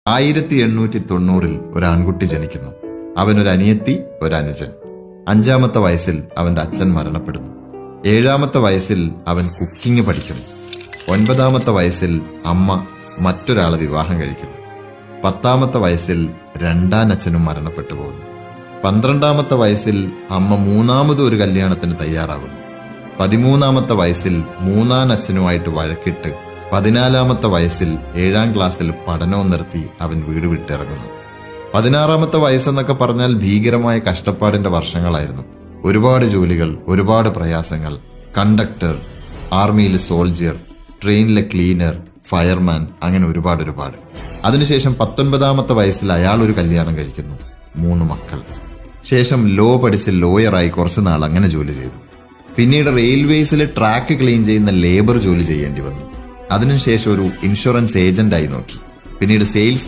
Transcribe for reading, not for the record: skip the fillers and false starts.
1890 ഒരു ആൺകുട്ടി ജനിക്കുന്നു. അവനൊരു അനിയത്തി, ഒരനുജൻ. 5-ാമത്തെ വയസ്സിൽ അവന്റെ അച്ഛൻ മരണപ്പെടുന്നു. 7-ാമത്തെ വയസ്സിൽ അവൻ കുക്കിംഗ് പഠിക്കുന്നു. 9-ാമത്തെ വയസ്സിൽ അമ്മ മറ്റൊരാളെ വിവാഹം കഴിക്കുന്നു. 10-ാമത്തെ വയസ്സിൽ രണ്ടാനച്ഛനും മരണപ്പെട്ടു പോകുന്നു. 12-ാമത്തെ വയസ്സിൽ അമ്മ മൂന്നാമത് ഒരു കല്യാണത്തിന് തയ്യാറാകുന്നു. 13-ാമത്തെ വയസ്സിൽ മൂന്നാനച്ഛനുമായിട്ട് വഴക്കിട്ട് 14-ാമത്തെ വയസ്സിൽ 7-ാം ക്ലാസ്സിൽ പഠനവും നിർത്തി അവൻ വീട് വിട്ടിറങ്ങുന്നു. 16-ാമത്തെ വയസ്സെന്നൊക്കെ പറഞ്ഞാൽ ഭീകരമായ കഷ്ടപ്പാടിന്റെ വർഷങ്ങളായിരുന്നു. ഒരുപാട് ജോലികൾ, ഒരുപാട് പ്രയാസങ്ങൾ. കണ്ടക്ടർ, ആർമിയിൽ സോൾജിയർ, ട്രെയിനിലെ ക്ലീനർ, ഫയർമാൻ, അങ്ങനെ ഒരുപാട്. അതിനുശേഷം 19-ാമത്തെ വയസ്സിൽ അയാൾ ഒരു കല്യാണം കഴിക്കുന്നു. 3 മക്കൾ. ശേഷം ലോ പഠിച്ച് ലോയറായി കുറച്ചു നാൾ അങ്ങനെ ജോലി ചെയ്തു. പിന്നീട് റെയിൽവേസിൽ ട്രാക്ക് ക്ലീൻ ചെയ്യുന്ന ലേബർ ജോലി ചെയ്യേണ്ടി വന്നു. അതിനുശേഷം ഒരു ഇൻഷുറൻസ് ഏജന്റായി നോക്കി. പിന്നീട് സെയിൽസ്